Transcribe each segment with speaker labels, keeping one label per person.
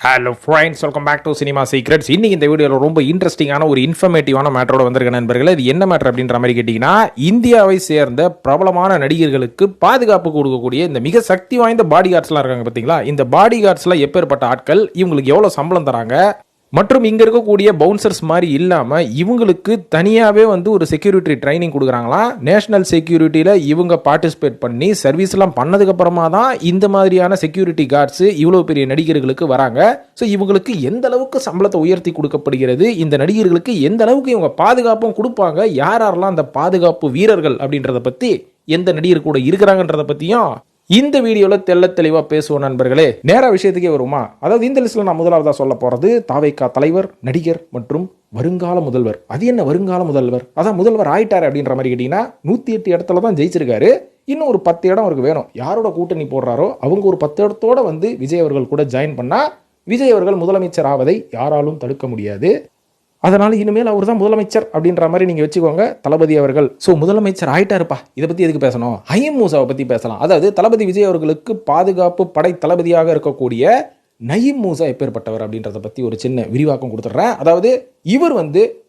Speaker 1: Hello friends, welcome back to cinema secrets. இன்னைக்கு இந்த வீடியோவில் ரொம்ப இன்ட்ரெஸ்டிங்கான ஒரு இன்ஃபர்மேட்டிவான மேட்டரோட வந்திருக்க நண்பர்களே. இது என்ன மேட்டர் அப்படின்ற மாதிரி கேட்டிங்கன்னா, இந்தியாவை சேர்ந்த பிரபலமான நடிகர்களுக்கு பாதுகாப்பு கொடுக்கக்கூடிய இந்த மிக சக்தி வாய்ந்த பாடி கார்ட்ஸ்லாம் இருக்காங்க பார்த்தீங்களா. இந்த பாடி கார்ட்ஸ்லாம் எப்பேற்பட்ட ஆட்கள், இவங்களுக்கு எவ்வளோ சம்பளம் தராங்க, மற்றும் இங்கே இருக்கக்கூடிய பவுன்சர்ஸ் மாதிரி இல்லாமல் இவங்களுக்கு தனியாகவே ஒரு செக்யூரிட்டி ட்ரைனிங் கொடுக்குறாங்களாம். நேஷனல் செக்யூரிட்டியில் இவங்க பார்ட்டிசிபேட் பண்ணி சர்வீஸ்லாம் பண்ணதுக்கப்புறமா தான் இந்த மாதிரியான செக்யூரிட்டி கார்ட்ஸு இவ்வளோ பெரிய நடிகர்களுக்கு வராங்க. ஸோ இவங்களுக்கு எந்த அளவுக்கு சம்பளத்தை உயர்த்தி கொடுக்கப்படுகிறது, இந்த நடிகர்களுக்கு எந்த அளவுக்கு இவங்க பாதுகாப்பும் கொடுப்பாங்க, யாரெல்லாம் அந்த பாதுகாப்பு வீரர்கள் அப்படின்றத பற்றி, எந்த நடிகர் கூட இருக்கிறாங்கன்றத பற்றியும் இந்த வீடியோவில் தெள்ள தெளிவாக பேசுவோம் நண்பர்களே. நேரா விஷயத்துக்கே வருமா? அதாவது இந்த லிஸ்ட்டில் நான் முதலாவதாக சொல்ல போகிறது தாவேகா தலைவர், நடிகர் மற்றும் வருங்கால முதல்வர். அது என்ன வருங்கால முதல்வர்? அதான் முதல்வர் ஆயிட்டார் அப்படின்ற மாதிரி கேட்டிங்கன்னா, 108 இடத்துல தான் ஜெயிச்சிருக்காரு. இன்னும் ஒரு 10 இடம் அவருக்கு வேணும். யாரோட கூட்டணி போடுறாரோ அவங்க ஒரு 10 இடத்தோட விஜய் அவர்கள் கூட ஜாயின் பண்ணால் விஜய் அவர்கள் முதலமைச்சர் ஆவதை யாராலும் தடுக்க முடியாது. அதனால் இனிமேல் அவர் தான் முதலமைச்சர் அப்படின்ற மாதிரி நீங்கள் வச்சுக்கோங்க தளபதி அவர்கள். ஸோ முதலமைச்சர் ஆயிட்டாருப்பா, இதை பற்றி எதுக்கு பேசணும்? ஐஎம் மூசாவை பற்றி பேசலாம். அதாவது தளபதி விஜய் அவர்களுக்கு பாதுகாப்பு படை தளபதியாக இருக்கக்கூடிய நயீம் மூசா எப்பேற்பட்டவர் அப்படின்றத பற்றி ஒரு சின்ன விரிவாக்கம் கொடுத்துட்றேன். அதாவது இவர்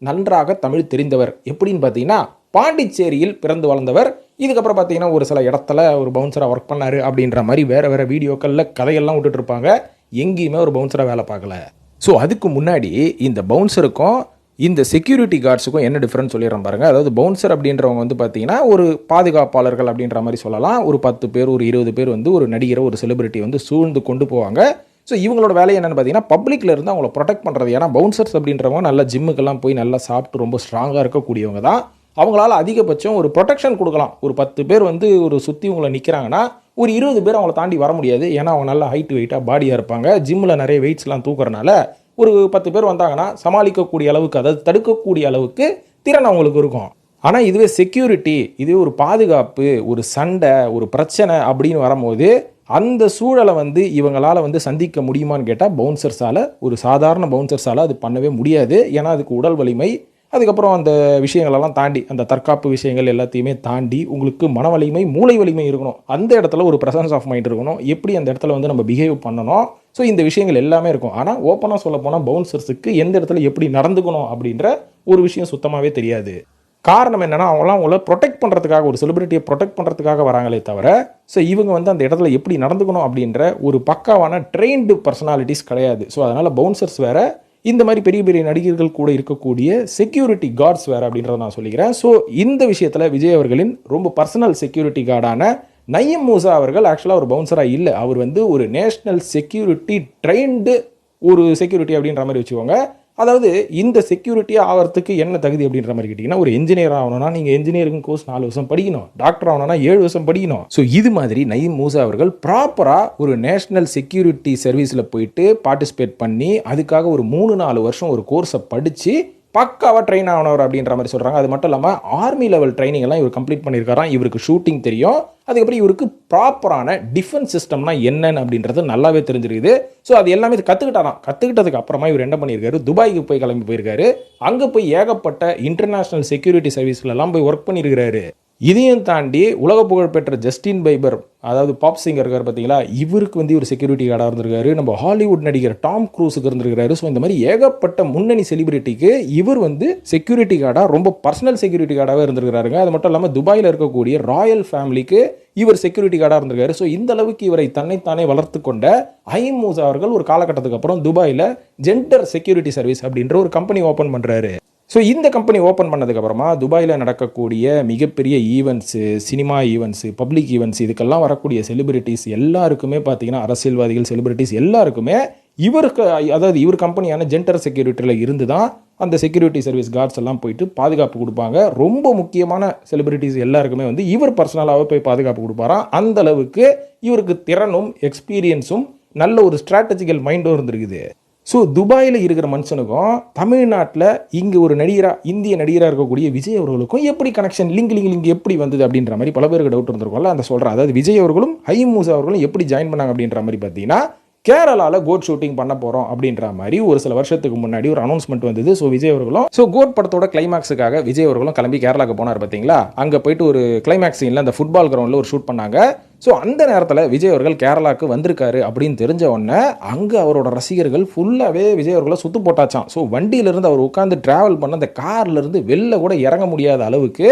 Speaker 1: நன்றாக தமிழ் தெரிந்தவர். எப்படின்னு பார்த்தீங்கன்னா, பாண்டிச்சேரியில் பிறந்து வளர்ந்தவர். இதுக்கப்புறம் பார்த்தீங்கன்னா ஒரு சில இடத்துல ஒரு பவுன்சராக ஒர்க் பண்ணார் அப்படின்ற மாதிரி வேறு வீடியோக்களில் கதையெல்லாம் விட்டுட்டு இருப்பாங்க. எங்கேயுமே ஒரு பவுன்சராக வேலை பார்க்கல. ஸோ அதுக்கு முன்னாடி இந்த பவுன்சருக்கும் இந்த செக்யூரிட்டி கார்ட்ஸுக்கும் என்ன டிஃப்ரென்ஸ் சொல்லிடுறேன் பாருங்கள். அதாவது பவுன்சர் அப்படின்றவங்க பார்த்தீங்கன்னா ஒரு பாதுகாப்பாளர்கள் அப்படின்ற மாதிரி சொல்லலாம். ஒரு 10 பேர் ஒரு 20 பேர் ஒரு நடிகரை ஒரு செலிபிரிட்டி சூழ்ந்து கொண்டு போவாங்க. ஸோ இவங்களோட வேலை என்னென்னு பார்த்தீங்கன்னா, பப்ளிக்கில் இருந்து அவங்கள ப்ரொடெக்ட் பண்ணுறது. ஏன்னா பவுன்சர்ஸ் அப்படின்றவங்க நல்லா ஜிம்முக்கெல்லாம் போய் நல்லா சாப்பிட்டு ரொம்ப ஸ்ட்ராங்காக இருக்கக்கூடியவங்க தான். அவங்களால அதிகபட்சம் ஒரு ப்ரொடெக்ஷன் கொடுக்கலாம். ஒரு 10 பேர் ஒரு சுற்றி உங்களை நிற்கிறாங்கன்னா ஒரு 20 பேர் அவங்கள தாண்டி வர முடியாது. ஏன்னா அவங்க நல்லா ஹைட் வெயிட்டாக பாடியாக இருப்பாங்க. ஜிம்மில் நிறைய வெயிட்ஸ்லாம் தூக்குறனால ஒரு 10 பேர் வந்தாங்கன்னா சமாளிக்கக்கூடிய அளவுக்கு, அதாவது தடுக்கக்கூடிய அளவுக்கு திறன் அவங்களுக்கு இருக்கும். ஆனால் இதுவே செக்யூரிட்டி, இதுவே ஒரு பாதுகாப்பு, ஒரு சண்டை, ஒரு பிரச்சனை அப்படின்னு வரும்போது அந்த சூழலை இவங்களால் சந்திக்க முடியுமான்னு கேட்டால் பவுன்சர்ஸால், ஒரு சாதாரண பவுன்சர்ஸால் அது பண்ணவே முடியாது. ஏன்னா அதுக்கு உடல் வலிமை, அதுக்கப்புறம் அந்த விஷயங்களெல்லாம் தாண்டி, அந்த தற்காப்பு விஷயங்கள் எல்லாத்தையுமே தாண்டி உங்களுக்கு மன வலிமை, மூளை வலிமை இருக்கணும். அந்த இடத்துல ஒரு ப்ரெசன்ஸ் ஆஃப் மைண்ட் இருக்கணும். எப்படி அந்த இடத்துல நம்ம பிஹேவ் பண்ணணும். ஸோ இந்த விஷயங்கள் எல்லாமே இருக்கும். ஆனால் ஓப்பனாக சொல்ல போனால் பவுன்சர்ஸுக்கு எந்த இடத்துல எப்படி நடந்துக்கணும் அப்படின்ற ஒரு விஷயம் சுத்தமாகவே தெரியாது. காரணம் என்னென்னா, அவங்கள ப்ரொடெக்ட் பண்ணுறதுக்காக, ஒரு செலிபிரிட்டியை ப்ரொடெக்ட் பண்ணுறதுக்காக வராங்களே தவிர, ஸோ இவங்க அந்த இடத்துல எப்படி நடந்துக்கணும் அப்படின்ற ஒரு பக்காவான ட்ரெயின்டு பர்சனாலிட்டிஸ் கிடையாது. ஸோ அதனால் பவுன்சர்ஸ் வேறு, இந்த மாதிரி பெரிய பெரிய நடிகர்கள் கூட இருக்கக்கூடிய செக்யூரிட்டி கார்ட்ஸ் வேறு அப்படின்றத நான் சொல்லிக்கிறேன். ஸோ இந்த விஷயத்தில் விஜய் அவர்களின் ரொம்ப பர்சனல் செக்யூரிட்டி கார்டான நயீம் மூசா அவர்கள் ஆக்சுவலாக ஒரு பவுன்சராக இல்லை. அவர் ஒரு நேஷ்னல் செக்யூரிட்டி ட்ரெயின்டு ஒரு செக்யூரிட்டி அப்படின்ற மாதிரி வச்சுக்கோங்க. அதாவது இந்த செக்யூரிட்டியாக ஆகிறதுக்கு என்ன தகுதி அப்படின்ற மாதிரி கேட்டிங்கன்னா, ஒரு என்ஜினியர் ஆகணும்னா நீங்கள் இன்ஜினியரிங் கோர்ஸ் 4 வருஷம் படிக்கணும். டாக்டர் ஆகணும்னா 7 வருஷம் படிக்கணும். ஸோ இது மாதிரி நயீம் மூசா அவர்கள் ப்ராப்பராக ஒரு நேஷ்னல் செக்யூரிட்டி சர்வீஸில் போயிட்டு பார்ட்டிசிபேட் பண்ணி அதுக்காக ஒரு 3-4 வருஷம் ஒரு கோர்ஸை படித்து பக்காவாக ட்ரெயின் ஆனவர் அப்படின்ற மாதிரி சொல்கிறாங்க. அது மட்டும் இல்லாமல் ஆர்மி லெவல் ட்ரைனிங் எல்லாம் இவர் கம்ப்ளீட் பண்ணியிருக்காராம். இவருக்கு ஷூட்டிங் தெரியும். அதுக்கப்புறம் இவருக்கு ப்ராப்பரான டிஃபென்ஸ் சிஸ்டம்னா என்னன்னு அப்படின்றது நல்லாவே தெரிஞ்சிருக்குது. ஸோ அது எல்லாமே கற்றுக்கிட்டாராம். கற்றுக்கிட்டதுக்கு அப்புறமா இவர் என்ன பண்ணியிருக்காரு, துபாய்க்கு போய் கிளம்பி போயிருக்காரு. அங்கே போய் ஏகப்பட்ட இன்டர்நேஷ்னல் செக்யூரிட்டி சர்வீஸ்லாம் போய் ஒர்க் பண்ணியிருக்கிறாரு. இதையும் தாண்டி உலக புகழ்பெற்ற ஜஸ்டின் பைபர், அதாவது பாப் சிங்கர் இருக்கார் பார்த்தீங்களா, இவருக்கு ஒரு செக்யூரிட்டி கார்டாக இருந்திருக்காரு. நம்ம ஹாலிவுட் நடிகர் டாம் க்ரூஸுக்கு இருந்திருக்காரு. ஸோ இந்த மாதிரி ஏகப்பட்ட முன்னணி செலிபிரிட்டிக்கு இவர் செக்யூரிட்டி கார்டாக, ரொம்ப பர்சனல் செக்யூரிட்டி கார்டாகவே இருந்திருக்காருங்க. அது மட்டும் இல்லாமல் துபாயில் இருக்கக்கூடிய ராயல் ஃபேமிலிக்கு இவர் செக்யூரிட்டி கார்டாக இருந்திருக்காரு. ஸோ இந்த அளவுக்கு இவரை தன்னைத்தானே வளர்த்து கொண்ட நயீம் மூசா அவர்கள் ஒரு காலகட்டத்துக்கு அப்புறம் துபாயில் ஜெண்டர் செக்யூரிட்டி சர்வீஸ் அப்படின்ற ஒரு கம்பெனி ஓப்பன் பண்ணுறாரு. ஸோ இந்த கம்பெனி ஓப்பன் பண்ணதுக்கப்புறமா துபாயில் நடக்கக்கூடிய மிகப்பெரிய events, cinema events, public events, இதுக்கெல்லாம் வரக்கூடிய செலிபிரிட்டிஸ் எல்லாருக்குமே பார்த்தீங்கன்னா, அரசியல்வாதிகள், செலிபிரிட்டிஸ் எல்லாருக்குமே இவருக்கு, அதாவது இவர் கம்பெனியான ஜெண்டர் செக்யூரிட்டியில் இருந்து தான் அந்த செக்யூரிட்டி சர்வீஸ் கார்ட்ஸ் எல்லாம் போயிட்டு பாதுகாப்பு கொடுப்பாங்க. ரொம்ப முக்கியமான செலிபிரிட்டிஸ் எல்லாருக்குமே இவர் பர்சனலாகவே போய் பாதுகாப்பு கொடுப்பாராம். அந்த அளவுக்கு இவருக்கு திறனும் எக்ஸ்பீரியன்ஸும் நல்ல ஒரு ஸ்ட்ராட்டஜிக்கல் மைண்டும் இருந்திருக்குது. ஸோ துபாயில் இருக்கிற மனுஷனுக்கும் தமிழ்நாட்டில் இங்கே ஒரு நடிகராக, இந்திய நடிகராக இருக்கக்கூடிய விஜய் அவர்களுக்கும் எப்படி கனெக்ஷன், லிங்க் எப்படி வந்தது அப்படின்ற மாதிரி பல பேருக்கு டவுட் இருந்திருக்கும்ல. அந்த சொல்கிறேன். அதாவது விஜய் அவர்களும் நயீம் மூசா அவர்களும் எப்படி ஜாயின் பண்ணாங்க அப்படின்ற மாதிரி பார்த்தீங்கன்னா, கேரளாவில் கோட் ஷூட்டிங் பண்ண போகிறோம் அப்படின்ற மாதிரி ஒரு சில வருஷத்துக்கு முன்னாடி ஒரு அனௌன்ஸ்மெண்ட் வந்தது. ஸோ விஜய் அவர்களும் கோட் படத்தோட கிளைமேக்ஸுக்காக விஜய் அவர்களும் கிளம்பி கேரளாவுக்கு போனார் பார்த்தீங்களா. அங்கே போயிட்டு ஒரு கிளைமேக்ஸ் சீனில் அந்த ஃபுட்பால் கிரவுண்டில் ஒரு ஷூட் பண்ணாங்க. ஸோ அந்த நேரத்தில் விஜய் அவர்கள் கேரளாவுக்கு வந்திருக்காரு அப்படின்னு தெரிஞ்ச உடனே அங்கே அவரோட ரசிகர்கள் ஃபுல்லாகவே விஜய் அவர்களை சுற்று போட்டாச்சான். ஸோ வண்டியிலிருந்து அவர் உட்காந்து ட்ராவல் பண்ண அந்த கார்லேருந்து வெளில கூட இறங்க முடியாத அளவுக்கு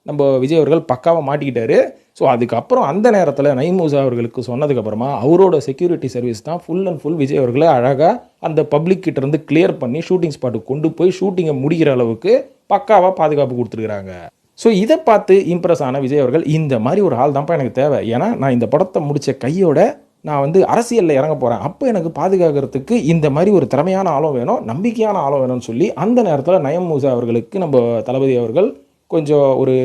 Speaker 1: நம்ம விஜய் அவர்கள் பக்காவாக மாட்டிக்கிட்டாரு. ஸோ அதுக்கப்புறம் அந்த நேரத்தில் நயீம் மூசா அவர்களுக்கு சொன்னதுக்கப்புறமா அவரோட செக்யூரிட்டி சர்வீஸ் தான் ஃபுல் அண்ட் ஃபுல் விஜய் அவர்களை அழகாக அந்த பப்ளிக் கிட்ட இருந்து கிளியர் பண்ணி ஷூட்டிங் ஸ்பாட்டுக்கு கொண்டு போய் ஷூட்டிங்கை முடிகிற அளவுக்கு பக்காவாக பாதுகாப்பு கொடுத்துருக்குறாங்க. ஸோ இதை பார்த்து இம்ப்ரெஸ் ஆன விஜய் அவர்கள் இந்த மாதிரி ஒரு ஆள் தான்ப்பா எனக்கு தேவை, ஏன்னா நான் இந்த படத்தை முடித்த கையோட நான் வந்து அரசியலில் இறங்க போகிறேன், அப்போ எனக்கு பாதுகாக்கிறதுக்கு இந்த மாதிரி ஒரு திறமையான ஆளும் வேணும், நம்பிக்கையான ஆளும் வேணும்னு சொல்லி அந்த நேரத்தில் நயீம் மூசா அவர்களுக்கு நம்ம தளபதி அவர்கள் கொஞ்சம் ஒரு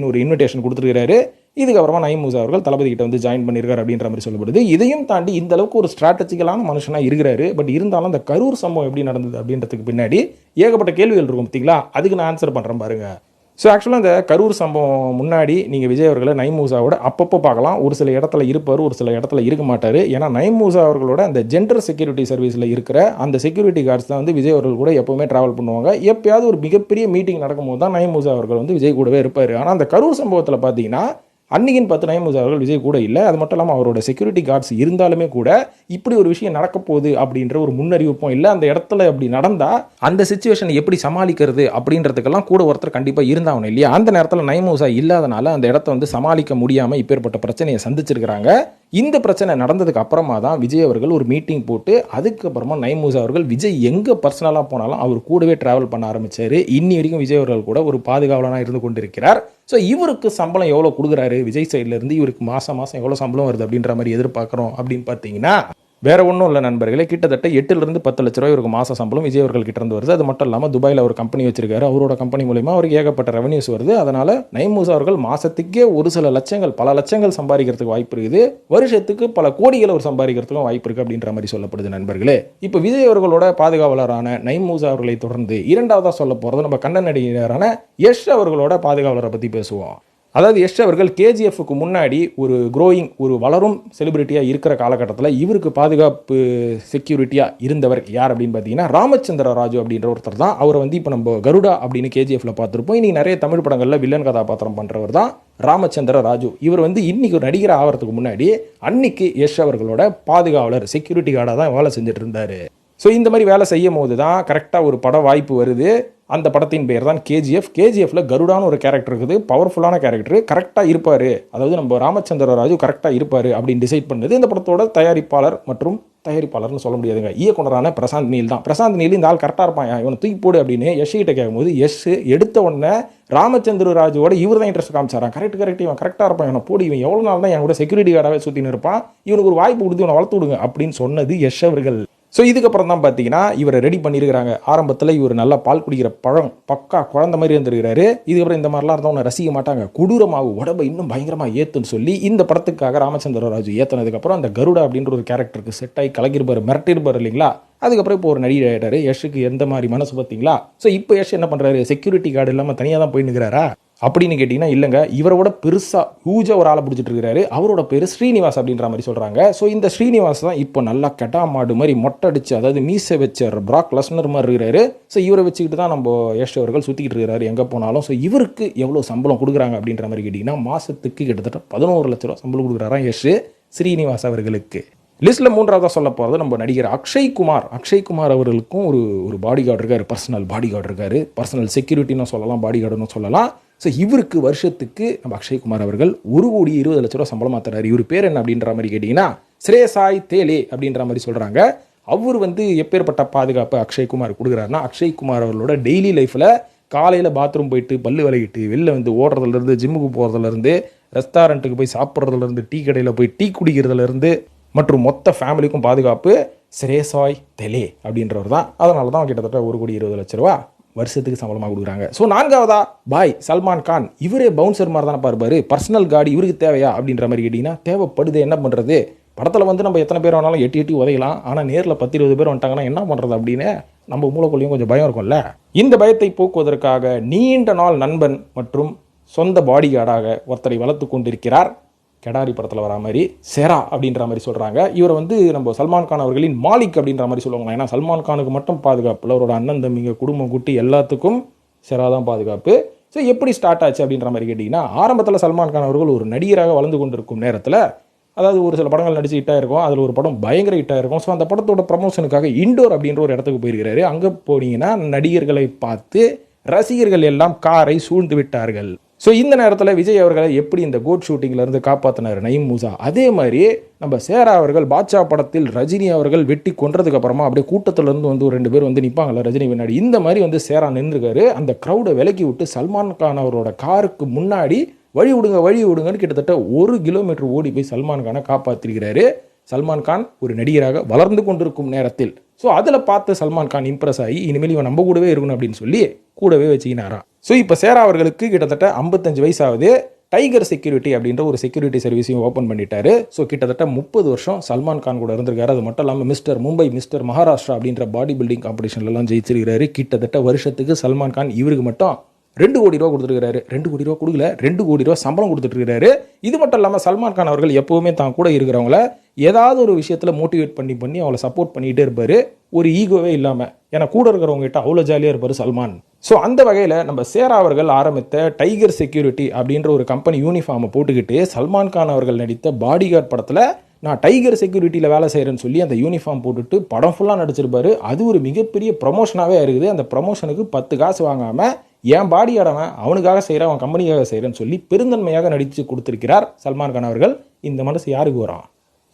Speaker 1: ஒரு இன்விடேஷன் கொடுத்துருக்கிறாரு. இதுக்கப்புறமா நயீம் மூசா அவர்கள் தளபதி கிட்ட வந்து ஜாயின் பண்ணியிருக்காரு அப்படின்ற மாதிரி சொல்லப்படுது. இதையும் தாண்டி இந்த அளவுக்கு ஒரு ஸ்ட்ராட்டஜிக்கலான மனுஷனாக இருக்கிறாரு. பட் இருந்தாலும் அந்த கரூர் சம்பவம் எப்படி நடந்தது அப்படின்றதுக்கு பின்னாடி ஏகப்பட்ட கேள்விகள் இருக்கும் பார்த்தீங்களா, அதுக்கு நான் ஆன்சர் பண்ணுறேன் பாருங்க. ஸோ ஆக்சுவலாக இந்த கரூர் சம்பவம் முன்னாடி நீங்கள் விஜய் அவர்களை நயீம் மூசாவோட அப்பப்போ பார்க்கலாம். ஒரு சில இடத்துல இருப்பார், ஒரு சில இடத்துல இருக்க மாட்டார். ஏன்னா நயீம் மூசா அவர்களோட அந்த ஜென்டர் செக்யூரிட்டி சர்வீஸில் இருக்கிற அந்த செக்யூரிட்டி கார்ட்ஸ் தான் வந்து விஜய் அவர்கள் கூட எப்போவுமே ட்ராவல் பண்ணுவாங்க. எப்பயாவது ஒரு மிகப்பெரிய மீட்டிங் நடக்கும்போது தான் நயீம் மூசா அவர்கள் வந்து விஜய் கூடவே இருப்பார். ஆனால் அந்த கரூர் சம்பவத்தில் பார்த்தீங்கன்னா அன்னைக்குன்னு பார்த்து நயீம் மூசா அவர்கள் விஜய் கூட இல்லை. அது மட்டும் இல்லாமல் அவரோட செக்யூரிட்டி கார்ட்ஸ் இருந்தாலுமே கூட இப்படி ஒரு விஷயம் நடக்க போகுது அப்படின்ற ஒரு முன்னறிவிப்பும் இல்லை. அந்த இடத்துல அப்படி நடந்தால் அந்த சிச்சுவேஷன் எப்படி சமாளிக்கிறது அப்படின்றதுக்கெல்லாம் கூட ஒருத்தர் கண்டிப்பாக இருந்தாகணும் இல்லையா. அந்த நேரத்தில் நயீம் மூசா இல்லாதனால அந்த இடத்த வந்து சமாளிக்க முடியாமல் இப்பேற்பட்ட பிரச்சனையை சந்திச்சிருக்கிறாங்க. இந்த பிரச்சனை நடந்ததுக்கு அப்புறமா தான் விஜய் அவர்கள் ஒரு மீட்டிங் போட்டு அதுக்கப்புறமா நயீம் மூசா அவர்கள் விஜய் எங்கே பர்சனலாக போனாலும் அவர் கூடவே ட்ராவல் பண்ண ஆரம்பித்தார். இன்னி வரைக்கும் விஜய் அவர்கள் கூட ஒரு பாதுகாவலனாக இருந்து கொண்டிருக்கிறார். ஸோ இவருக்கு சம்பளம் எவ்வளோ கொடுக்குறாரு விஜய் சைட்லேருந்து, இவருக்கு மாதம் எவ்வளோ சம்பளம் வருது அப்படின்ற மாதிரி எதிர்பார்க்குறோம் அப்படின்னு பார்த்தீங்கன்னா வேற ஒன்றும் இல்லை நண்பர்களே. கிட்டத்தட்ட 8 10 லட்ச ரூபாய் இவருக்கு மாத சம்பளம் விஜய் அவர்கள் கிட்ட இருந்து வருது. அது மட்டும் இல்லாமல் துபாயில் ஒரு கம்பெனி வச்சிருக்காரு. அவரோட கம்பெனி மூலிமா அவருக்கு ஏகப்பட்ட ரெவன்யூஸ் வருது. அதனால நயீம் மூசா அவர்கள் மாசத்துக்கே ஒரு சில லட்சங்கள் பல லட்சங்கள் சம்பாதிக்கிறதுக்கு வாய்ப்பு இருக்குது. வருஷத்துக்கு பல கோடிகளை அவர் சம்பாதிக்கிறதுக்கும் வாய்ப்பு இருக்குது அப்படின்ற மாதிரி சொல்லப்படுது நண்பர்களே. இப்போ விஜய் அவர்களோட பாதுகாவலரான நயீம் மூசா அவர்களை தொடர்ந்து இரண்டாவதாக சொல்ல போகிறது நம்ம கண்ணன் நடிகரான யஷ் அவர்களோட பாதுகாவலரை பற்றி பேசுவோம். அதாவது யஷ் அவர்கள் கேஜிஎஃப்க்கு முன்னாடி ஒரு ஒரு வளரும் செலிபிரிட்டியாக இருக்கிற காலகட்டத்தில் இவருக்கு பாதுகாப்பு செக்யூரிட்டியாக இருந்தவர் யார் அப்படின்னு பார்த்தீங்கன்னா ராமச்சந்திர ராஜு அப்படின்ற ஒருத்தர் தான். அவரை வந்து இப்போ நம்ம கருடா அப்படின்னு கேஜிஎஃப்ல பார்த்துருப்போம். இன்னைக்கு நிறைய தமிழ் படங்களில் வில்லன் கதாபாத்திரம் பண்ணுறவர் தான் ராமச்சந்திர ராஜு. இவர் வந்து இன்னைக்கு ஒரு நடிகர் ஆகிறதுக்கு முன்னாடி அன்னைக்கு யஷ் அவர்களோட பாதுகாவலர் செக்யூரிட்டி கார்டாக தான் வேலை செஞ்சுட்டு இருந்தார். ஸோ இந்த மாதிரி வேலை செய்யும் போது தான் கரெக்டாக ஒரு பட வாய்ப்பு வருது. அந்த படத்தின் பெயர் தான் கேஜிஎஃப்ல கருடான ஒரு கேரக்டர் இருக்குது, பவர்ஃபுல்லான கேரக்டர், கரெக்டாக இருப்பார், அதாவது நம்ம ராமச்சந்திர ராஜு கரெக்டாக இருப்பார் அப்படின்னு டிசைட் பண்ணது இந்த படத்தோட தயாரிப்பாளர்னு சொல்ல முடியாதுங்க, இயக்குனரான பிரசாந்த் நீல் தான். பிரசாந்த் நீல் இந்த ஆள் கரெக்டாக இருப்பான், இவனை தூக்கி போடு அப்படின்னு யஷ் கிட்ட கேட்கும்போது யஷ் எடுத்த உடனே ராமச்சந்திர ராஜுவோட இவர் தான் இன்ட்ரெஸ்ட் காமிச்சாரான். கரெக்ட் இவன் கரெக்டாக இருப்பான், இவனை போடு, இவன் எவ்வளோ நாள் தான் என் கூட செக்யூரிட்டி கார்டாகவே சுற்றின்னு இருப்பான், இவனுக்கு ஒரு வாய்ப்பு கொடுத்து இவனை வளர்த்து விடுங்க அப்படின்னு சொன்னது யஷ் அவர்கள். ஸோ இதுக்கப்புறம் தான் பார்த்தீங்கன்னா இவரை ரெடி பண்ணியிருக்கிறாங்க. ஆரம்பத்தில் இவர் நல்லா பால் குடிக்கிற பழம் பக்கா குழந்த மாதிரி இருந்திருக்கிறாரு. இதுக்கப்புறம் இந்த மாதிரிலாம் இருந்தவங்க ரசிக்க மாட்டாங்க, கொடூரமாக உடம்பை இன்னும் பயங்கரமாக ஏற்றுன்னு சொல்லி இந்த படத்துக்காக ராமச்சந்திர ராஜு ஏற்றினதுக்கப்புறம் அந்த கருடா அப்படின்ற ஒரு கேரக்டருக்கு செட் ஆகி கலக்கிருப்பார், மிரட்டிருப்பார் இல்லைங்களா. அதுக்கப்புறம் இப்போ ஒரு நடிகர் ஆகிட்டாரு. யஷுக்கு எந்த மாதிரி மனசு பார்த்தீங்களா. ஸோ இப்போ யஷ் என்ன பண்ணுறாரு, செக்யூரிட்டி கார்டு இல்லாமல் தனியாக தான் போய் நிற்கிறாரா அப்படின்னு கேட்டிங்கன்னா இல்லைங்க, இவரோட பெருசாக ஹூஜாக ஒரு ஆளை பிடிச்சிட்டு இருக்கிறாரு. அவரோட பேர் ஸ்ரீனிவாஸ் அப்படின்ற மாதிரி சொல்கிறாங்க. ஸோ இந்த ஸ்ரீனிவாஸ் தான் இப்போ நல்லா கெட்டா மாடு மாதிரி மொட்டை அடிச்சு, அதாவது மீசை வச்ச பிராக் லெஸ்னர் மாதிரி இருக்கிறாரு. ஸோ இவரை வச்சுக்கிட்டு தான் நம்ம யஷ் அவர்கள் சுற்றிக்கிட்டு இருக்கிறாரு எங்கே போனாலும். ஸோ இவருக்கு எவ்வளோ சம்பளம் கொடுக்குறாங்க அப்படின்ற மாதிரி கேட்டிங்கன்னா மாதத்துக்கு கிட்டத்தட்ட 11 லட்ச ரூபா சம்பளம் கொடுக்குறாராம் யஷ் ஸ்ரீனிவாஸ் அவர்களுக்கு. லிஸ்ட்டில் 3ஆவதாக சொல்ல போகிறது நம்ம நடிகர் அக்ஷய்குமார் அவர்களுக்கும் ஒரு பாடி கார்டு இருக்கார், பர்சனல் பாடி கார்டு இருக்கார், பர்சனல் செக்யூரிட்டின்னு சொல்லலாம், பாடி கார்டுன்னு சொல்லலாம். ஸோ இவருக்கு வருஷத்துக்கு நம்ம அக்ஷய்குமார் அவர்கள் 1,20,00,000 ரூபா சம்பளமாக தராரு. இவர் பேர் என்ன அப்படின்ற மாதிரி கேட்டிங்கன்னா ஸ்ரேசாய் தேலே அப்படின்ற மாதிரி சொல்கிறாங்க. அவர் வந்து எப்பேற்பட்ட பாதுகாப்பு அக்ஷய்குமார் கொடுக்குறாருன்னா, அக்ஷய்குமார் அவர்களோட டெய்லி லைஃப்பில் காலையில் பாத்ரூம் போயிட்டு பல்லு விளக்கிட்டு வெளில வந்து ஓடுறதுலேருந்து, ஜிம்முக்கு போகிறதுலேருந்து, ரெஸ்டாரண்ட்டுக்கு போய் சாப்பிட்றதுலேருந்து, டீ கடையில் போய் டீ குடிக்கிறதுலேருந்து மற்றும் மொத்த ஃபேமிலிக்கும் பாதுகாப்பு ஸ்ரேசாய் தெலே அப்படின்றவர் தான். அதனால தான் கிட்டத்தட்ட 1,20,00,000 ரூபா வருஷத்துக்கு சம்பளமாக கொடுக்குறாங்க. ஸோ 4ஆவதா பாய் சல்மான் கான். இவரே பவுன்சர் மாதிரி தானே பார்ப்பாரு, பர்சனல் கார்டு இவருக்கு தேவையா அப்படின்ற மாதிரி கேட்டிங்கன்னா தேவைப்படுது. என்ன பண்ணுறது, படத்தில் வந்து நம்ம எத்தனை பேர் வேணாலும் எட்டி உதையலாம், ஆனால் நேரில் 10-20 பேர் வந்துட்டாங்கன்னா என்ன பண்ணுறது அப்படின்னு நம்ம மூளைக்குள்ளேயும் கொஞ்சம் பயம் இருக்கும்ல. இந்த பயத்தை போக்குவதற்காக நீண்ட நாள் நண்பன் மற்றும் சொந்த பாடி கார்டாக ஒருத்தரை வளர்த்து கொண்டிருக்கிறார். கெடாரி படத்தில் வரா மாதிரி செரா அப்படின்ற மாதிரி சொல்கிறாங்க. இவரை வந்து நம்ம சல்மான் கான் அவர்களின் மாலிக் அப்படின்ற மாதிரி சொல்லுவாங்க. ஏன்னா சல்மான் கானுக்கு மட்டும் பாதுகாப்பு இல்லை, அவரோட அண்ணன் தம்பிங்க குடும்பம் குட்டி எல்லாத்துக்கும் செரா தான் பாதுகாப்பு. ஸோ எப்படி ஸ்டார்ட் ஆச்சு அப்படின்ற மாதிரி கேட்டிங்கன்னா, ஆரம்பத்தில் சல்மான் கான் அவர்கள் ஒரு நடிகராக வளர்ந்து கொண்டிருக்கும் நேரத்தில், அதாவது ஒரு சில படங்கள் நடிச்சு ஹிட்டாக இருக்கும், அதில் ஒரு படம் பயங்கர ஹிட்டாக இருக்கும். ஸோ அந்த படத்தோட ப்ரமோஷனுக்காக இண்டோர் அப்படின்ற ஒரு இடத்துக்கு போயிருக்கிறாரு. அங்கே போனீங்கன்னா நடிகர்களை பார்த்து ரசிகர்கள் எல்லாம் காரை சூழ்ந்து விட்டார்கள். ஸோ இந்த நேரத்தில் விஜய் அவர்களை எப்படி இந்த கோட் ஷூட்டிங்லேருந்து காப்பாற்றினார் நயீம் மூசா, அதே மாதிரி நம்ம சேரா அவர்கள் பாட்ஷா படத்தில் ரஜினி அவர்கள் வெட்டி கொன்றதுக்கு அப்புறமா அப்படியே கூட்டத்திலேருந்து வந்து ஒரு 2 பேர் வந்து நிற்பாங்கல்ல ரஜினி பின்னாடி, இந்த மாதிரி வந்து சேரா நின்றுருக்காரு. அந்த க்ரௌடை விலக்கி விட்டு சல்மான் கான் அவரோட காருக்கு முன்னாடி வழி விடுங்கன்னு கிட்டத்தட்ட 1 கிலோமீட்டர் ஓடி போய் சல்மான் கானை காப்பாற்றிருக்கிறாரு. சல்மான் கான் ஒரு நடிகராக வளர்ந்து கொண்டிருக்கும் நேரத்தில். ஸோ அதில் பார்த்து சல்மான் கான் இம்ப்ரெஸ் ஆகி இனிமேல் இவன் நம்ம கூடவே இருக்கணும் அப்படின்னு சொல்லி கூடவே வச்சுக்கினாராம். ஸோ இப்போ சேரா அவர்களுக்கு கிட்டத்தட்ட 55 வயசாகுது. டைகர் செக்யூரிட்டி அப்படின்ற ஒரு செக்யூரிட்டி சர்வீஸையும் ஓப்பன் பண்ணிட்டாரு. ஸோ கிட்டத்தட்ட 30 வருஷம் சல்மான் கான் கூட இருந்திருக்காரு. அது மட்டும் இல்லாமல் மிஸ்டர் மும்பை, மிஸ்டர் மகாராஷ்டிரா அப்படின்ற பாடி பில்டிங் காம்படிஷன்லாம் ஜெயிச்சிருக்காரு. கிட்டத்தட்ட வருஷத்துக்கு சல்மான் கான் இவருக்கு மட்டும் 2 கோடி ரூபா கொடுத்துருக்காரு. 2 கோடி ரூபா கொடுக்கல, 2 கோடி ரூபா சம்பளம் கொடுத்துட்டு இருக்காரு. இது மட்டும் இல்லாமல் சல்மான் கான் அவர்கள் எப்பவுமே தான் கூட இருக்கிறவங்கள ஏதாவது ஒரு விஷயத்தில் மோட்டிவேட் பண்ணி அவளை சப்போர்ட் பண்ணிகிட்டே இருப்பார். ஒரு ஈகோவே இல்லாமல். ஏன்னா கூட இருக்கிறவங்க கிட்ட அவ்வளோ ஜாலியாக இருப்பார் சல்மான். ஸோ அந்த வகையில் நம்ம சேரா அவர்கள் ஆரம்பித்த டைகர் செக்யூரிட்டி அப்படின்ற ஒரு கம்பெனி யூனிஃபார்மை போட்டுக்கிட்டு சல்மான் கான் அவர்கள் நடித்த பாடிகார்ட் படத்தில் நான் டைகர் செக்யூரிட்டியில் வேலை செய்கிறேன்னு சொல்லி அந்த யூனிஃபார்ம் போட்டுட்டு படம் ஃபுல்லாக நடிச்சிருப்பாரு. அது ஒரு மிகப்பெரிய ப்ரமோஷனாகவே இருக்குது. அந்த ப்ரமோஷனுக்கு 10 காசு வாங்காமல் என் பாடியாடவன் அவனுக்காக செய்கிறான், அவன் கம்பெனிக்காக செய்கிறேன்னு சொல்லி பெருந்தன்மையாக நடித்து கொடுத்திருக்கிறார் சல்மான் கான் அவர்கள். இந்த மனசு யாருக்கு வரும்?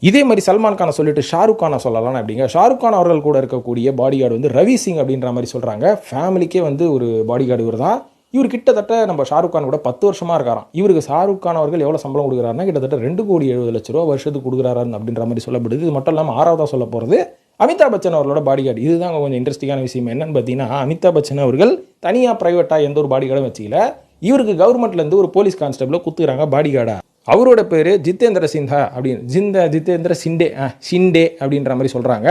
Speaker 1: இதே மாதிரி சல்மான் கானை சொல்லிட்டு ஷாருக் கானை சொல்லலாம் அப்படிங்க. ஷாருக் கான் அவர்கள் கூட இருக்கக்கூடிய பாடிகார்டு வந்து ரவி சிங் அப்படின்ற மாதிரி சொல்கிறாங்க. ஃபேமிலிக்கே வந்து ஒரு பாடிகார்டு இவர் தான். இவர் கிட்டத்தட்ட நம்ம ஷாருக் கான் கூட 10 வருஷமாக இருக்காராம். இவருக்கு ஷாருக் கான் அவர்கள் எவ்வளோ சம்பளம் கொடுக்குறாருன்னா கிட்டத்தட்ட 2,70,00,000 ரூபா வருஷத்துக்கு கொடுக்குறாரு அப்படின்ற மாதிரி சொல்லப்படுது. இது மட்டும் இல்லாமல் 6வதாக சொல்ல போகிறது அமிதாப் பச்சன் அவர்களோட பாடிகார்டு. இதுதான் கொஞ்சம் இன்ட்ரெஸ்டிங்கான விஷயம். என்னன்னு பார்த்தீங்கன்னா, அமிதாப் பச்சன் அவர்கள் தனியாக ப்ரைவேட்டாக எந்த ஒரு பாடிகார்டும் வச்சுக்கல. இவருக்கு கவர்மெண்ட்லேருந்து ஒரு போலீஸ் கான்ஸ்டபிளை குத்துக்கிறாங்க பாடிகார்டா. அவரோட பேர் ஜிதேந்திர சின்ஹா அப்படின்னு ஜிதேந்திர ஷிண்டே அப்படின்ற மாதிரி சொல்கிறாங்க.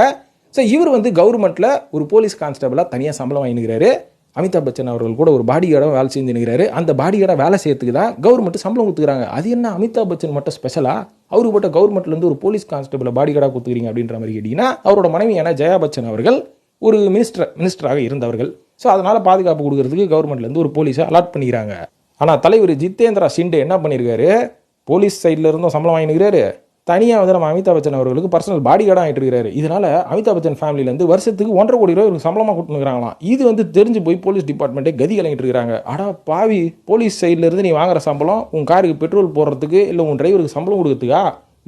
Speaker 1: ஸோ இவர் வந்து கவர்மெண்ட்டில் ஒரு போலீஸ் கான்ஸ்டபிளாக தனியாக சம்பளம் வாங்கினுக்கிறாரு. அமிதாப் பச்சன் அவர்கள் கூட ஒரு பாடிகார்டாக வேலை செஞ்சுனுக்கிறாரு. அந்த பாடிகார்டாக வேலை செய்யறதுக்கு தான் கவர்மெண்ட் சம்பளம் கொடுத்துக்கிறாங்க. அது என்ன அமிதாப் பச்சன் மட்டும் ஸ்பெஷலாக அவருக்கு மட்டும் கவர்மெண்ட்லேருந்து ஒரு போலீஸ் கான்ஸ்டபிளை பாடிகார்டாக கொடுத்துக்கிறீங்க அப்படின்ற மாதிரி கேட்டிங்கன்னா, அவரோட மனைவியான ஜெயா பச்சன் அவர்கள் ஒரு மினிஸ்டராக இருந்தவர்கள். ஸோ அதனால் பாதுகாப்பு கொடுக்கறதுக்கு கவர்மெண்ட்லேருந்து ஒரு போலீஸை அலாட் பண்ணிக்கிறாங்க. ஆனால் தலைவர் ஜிதேந்திரா ஷிண்டே என்ன பண்ணியிருக்காரு, போலீஸ் சைடில் இருந்தும் சம்பளம் வாங்கினுக்கிறாரு, தனியாக வந்து நம்ம அமிதாப் பச்சன் அவர்களுக்கு பர்சனல் பாடிகார்டாக ஆகிட்டு இருக்காரு. இதனால் அமிதாப் பச்சன் ஃபேமிலியிலேருந்து வருஷத்துக்கு 1,50,00,000 கோடி ரூபாய் இவருக்கு சம்பளமாக கொடுத்துருக்காங்களாம். இது வந்து தெரிஞ்சு போய் போலீஸ் டிபார்ட்மெண்ட்டே கதி கலங்கிட்டு இருக்காங்க. அடா பாவி, போலீஸ் சைட்லேருந்து நீ வாங்குற சம்பளம் உன் காருக்கு பெட்ரோல் போடுறதுக்கு இல்லை உன் டிரைவருக்கு சம்பளம் கொடுக்கறதுக்கா?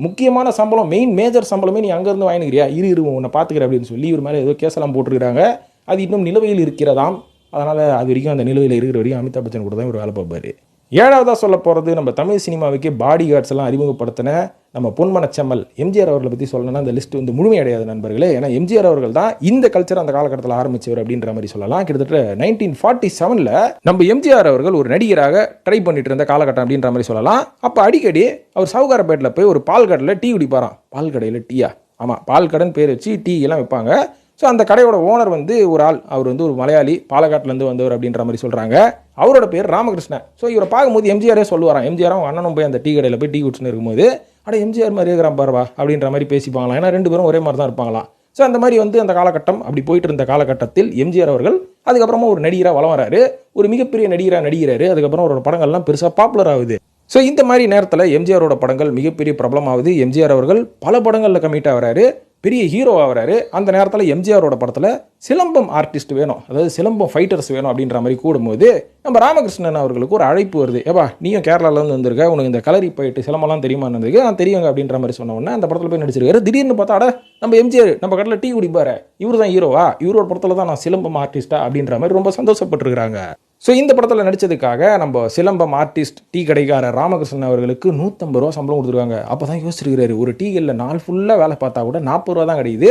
Speaker 1: முக்கியமான சம்பளம், மேஜர் சம்பளமே நீ அங்கேருந்து வாங்கினுக்கிறியா? இரு உன்னை பார்த்துக்கிறேன் அப்படின்னு சொல்லி இவர் மேலே ஏதோ கேஸெல்லாம் போட்டிருக்கிறாங்க. அது இன்னும் நிலுவையில் இருக்கிறதாம். அதனால் அது வரைக்கும் அந்த நிலுவையில் இருக்கிற வரைக்கும் அமிதாப் பச்சன் கூட தான் இவர் வேலை பார்ப்பார். 7வதாக சொல்ல போகிறது, நம்ம தமிழ் சினிமாவுக்கு பாடி கார்ட்ஸ் எல்லாம் அறிமுகப்படுத்தின நம்ம பொன்மனச்செம்மல் எம்ஜிஆர் அவர்களை பற்றி சொல்லணும்னா அந்த லிஸ்ட் வந்து முழுமையடையாது நண்பர்களே. ஏன்னா எம்ஜிஆர் அவர்கள் தான் இந்த கல்ச்சர் அந்த காலகட்டத்தில் ஆரம்பிச்சவர் அப்படின்ற மாதிரி சொல்லலாம். கிட்டத்தட்ட 1947 நம்ம எம்ஜிஆர் அவர்கள் ஒரு நடிகராக ட்ரை பண்ணிட்டு இருந்த காலகட்டம் அப்படின்ற மாதிரி சொல்லலாம். அப்போ அடிக்கடி அவர் சவுகாரப்பேட்டில் போய் ஒரு பால் கடையில் டீ குடிப்பாராம். பால் கடையில் டீயா? ஆமாம், பால் கடைன்னு பேர் வச்சு டீ எல்லாம் வைப்பாங்க. ஸோ அந்த கடையோட ஓனர் வந்து ஒரு ஆள், அவர் வந்து ஒரு மலையாளி, பாலக்காட்டிலேருந்து வந்தவர் அப்படின்ற மாதிரி சொல்கிறாங்க. அவரோட பேர் ராமகிருஷ்ணன். ஸோ இவரை பார்க்கும்போது எம்ஜிஆரே சொல்லுவாராம். எம்ஜிஆர் அவங்க அண்ணனும் போய் அந்த டீ கடையில் போய் டீ குடிச்சுன்னு இருக்கும்போது, அட எம்ஜிஆர் மாதிரி இருக்கிறான் பாருவா அப்படின்ற மாதிரி பேசிப்பாங்களாம். ஏன்னா 2 பேரும் ஒரே மாதிரி தான் இருப்பாங்களாம். ஸோ அந்த மாதிரி வந்து அந்த காலகட்டம் அப்படி போயிட்டு இருந்த காலகட்டத்தில் எம்ஜிஆர் அவர்கள் அதுக்கப்புறமா ஒரு நடிகராக வளம் வராரு. ஒரு மிகப்பெரிய நடிகராக நடிகிறாரு. அதுக்கப்புறம் அவரோட படங்கள்லாம் பெருசாக பாப்புலர் ஆகுது. ஸோ இந்த மாதிரி நேரத்தில் எம்ஜிஆரோட படங்கள் மிகப்பெரிய பிரபலமாகுது. எம்ஜிஆர் அவர்கள் பல படங்களில் கமிட் ஆகிறாரு, பெரிய ஹீரோ ஆகிறாரு. அந்த நேரத்தில் எம்ஜிஆரோட படத்தில் சிலம்பம் ஆர்டிஸ்ட் வேணும், அதாவது சிலம்பம் ஃபைட்டர்ஸ் வேணும் அப்படின்ற மாதிரி கூடும்போது நம்ம ராமகிருஷ்ணன் அவர்களுக்கு ஒரு அழைப்பு வருது. ஏப்பா நீயும் கேரளாவிலேருந்து வந்திருக்க, உனக்கு இந்த கலரி போயிட்டு சிலம்பெல்லாம் தெரியுமான்னு நான் தெரியுங்க அப்படின்ற மாதிரி சொன்ன உடனே அந்த படத்தில் போய் நடிச்சிருக்காரு. திடீர்னு பார்த்தா அட நம்ம எம்ஜிஆர் நம்ம கடையில் டீ குடிப்பாரு, இவர் தான் ஹீரோவா, இவரோட படத்தில் தான் நான் சிலம்பம் ஆர்டிஸ்டா அப்படின்ற மாதிரி ரொம்ப சந்தோஷப்பட்டிருக்கிறாங்க. ஸோ இந்த படத்தில் நடித்ததுக்காக நம்ம சிலம்பம் ஆர்டிஸ்ட் டீ கடைக்காரர் ராமகிருஷ்ணன் அவர்களுக்கு 150 ரூபா சம்பளம் கொடுத்துருக்காங்க. அப்போ தான் யோசிச்சிருக்கிறாரு, ஒரு டீ கடையில் நாள் ஃபுல்லாக வேலை பார்த்தா கூட 40 ரூபா தான் கிடைக்குது,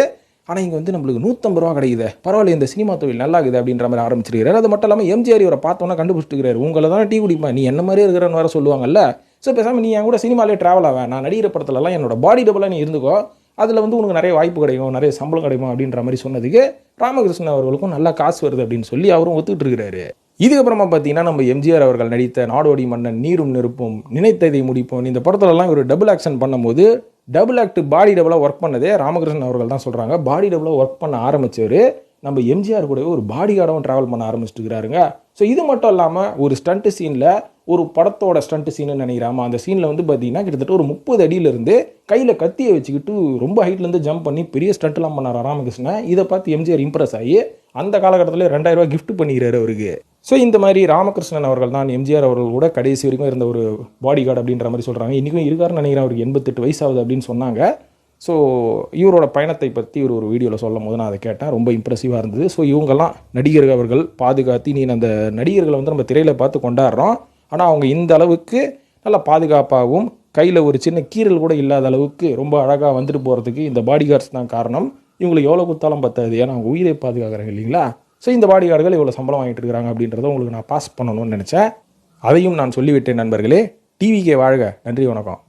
Speaker 1: ஆனால் இங்கே வந்து நம்மளுக்கு 150 ரூபா கிடைக்குது, பரவாயில்ல இந்த சினிமா தொழில் நல்லா இருக்குது அப்படின்ற மாதிரி ஆரம்பிச்சிருக்கிறாரு. அது மட்டும் இல்லாமல் எம்ஜிஆர் இவரை பார்த்தோன்னா கண்டுபிடிச்சிருக்கிறாரு, உங்களை தான் டீ குடிப்பேன், நீ என்ன மாதிரியே இருக்கிறன்னு வேறு சொல்லுவாங்கல்ல. ஸோ பேசாமல் நீ என் கூட சினிமாலே ட்ராவல் ஆவேன், நான் நடிகிற படத்துலலாம் என்னோட பாடி டபுளாக நீ இருந்துக்கோ, அதில் வந்து உனக்கு நிறைய வாய்ப்பு கிடைக்கும், நிறைய சம்பளம் கிடைக்கும் அப்படின்ற மாதிரி சொன்னதுக்கு ராமகிருஷ்ணன் அவர்களுக்கும் நல்லா காசு வருது அப்படின்னு சொல்லி அவரும் ஒத்துக்கிட்டு இருக்கிறாரு. இதுக்கப்புறமா பார்த்தீங்கன்னா நம்ம எம்ஜிஆர் அவர்கள் நடித்த நாடோடி மன்னன், நீரும் நெருப்பும், நினைத்ததை முடிப்போம், இந்த படத்துலலாம் ஒரு டபுள் ஆக்ஷன் பண்ணும்போது டபுள் ஆக்ட் பாடி டபுளாக ஒர்க் பண்ணதே ராமகிருஷ்ணன் அவர்கள் தான் சொல்கிறாங்க. பாடி டபுளாக ஒர்க் பண்ண ஆரம்பித்தவர் நம்ம எம்ஜிஆர் கூடவே ஒரு பாடி கார்டாகவும் ட்ராவல் பண்ண ஆரம்பிச்சுட்டுருக்காருங்க. ஸோ இது மட்டும் இல்லாமல் ஒரு ஸ்டண்ட் சீனில், ஒரு படத்தோட ஸ்டண்ட் சீன்னு நினைக்கிறாமா, அந்த சீனில் வந்து பார்த்தீங்கன்னா கிட்டத்தட்ட ஒரு 30 அடியிலேருந்து கையில் கத்தியை வச்சுக்கிட்டு ரொம்ப ஹைட்லேருந்து ஜம்ப் பண்ணி பெரிய ஸ்டண்ட்லாம் பண்ணார் ராமகிருஷ்ணன். இதை பார்த்து எம்ஜிஆர் இம்ப்ரெஸ் ஆகி அந்த காலகட்டத்தில் 2000 ரூபாய் கிஃப்ட் பண்ணிக்கிறாரு அவருக்கு. ஸோ இந்த மாதிரி ராமகிருஷ்ணன் அவர்கள் தான் எம்ஜிஆர் அவர்கள் கூட கடைசி வரைக்கும் இருந்த ஒரு பாடி கார்டு அப்படின்ற மாதிரி சொல்கிறாங்க. இன்றைக்கும் இருக்காருன்னு நினைக்கிறேன். அவருக்கு 88 வயசு ஆகுது அப்படின்னு சொன்னாங்க. ஸோ இவரோட பயணத்தை பற்றி ஒரு வீடியோவில் சொல்லும் போது நான் அதை கேட்டேன். ரொம்ப இம்ப்ரெசிவாக இருந்தது. ஸோ இவங்கெல்லாம் நடிகர்கள் அவர்கள் பாதுகாத்து, நீ அந்த நடிகர்களை வந்து நம்ம திரையில் பார்த்து கொண்டாடுறோம், ஆனால் அவங்க இந்த அளவுக்கு நல்லா பாதுகாப்பாகவும் கையில் ஒரு சின்ன கீறல் கூட இல்லாத அளவுக்கு ரொம்ப அழகாக வந்துட்டு போகிறதுக்கு இந்த பாடி கார்ட்ஸ் தான் காரணம். இவங்களுக்கு எவ்வளோ கொடுத்தாலும் பத்தாது, ஏன்னா அவங்க உயிரை பாதுகாக்கிறாங்க இல்லைங்களா. ஸோ இந்த பாடி கார்டுகள் இவ்வளோ சம்பளம் வாங்கிட்டு இருக்கிறாங்க அப்படின்றத உங்களுக்கு நான் பாஸ் பண்ணணும்னு நினச்சேன். அதையும் நான் சொல்லிவிட்டேன் நண்பர்களே. டிவிக்கே வாழ்க. நன்றி, வணக்கம்.